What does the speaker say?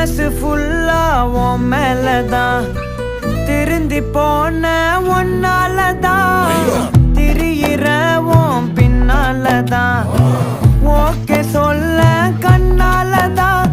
மனசு ஃபுல்லா உன் மேலதான் திருந்தி போன ஒன்னாலதான் திரியிற உன் பின்னாலதான் ஓகே சொல்ல கண்ணாலதான்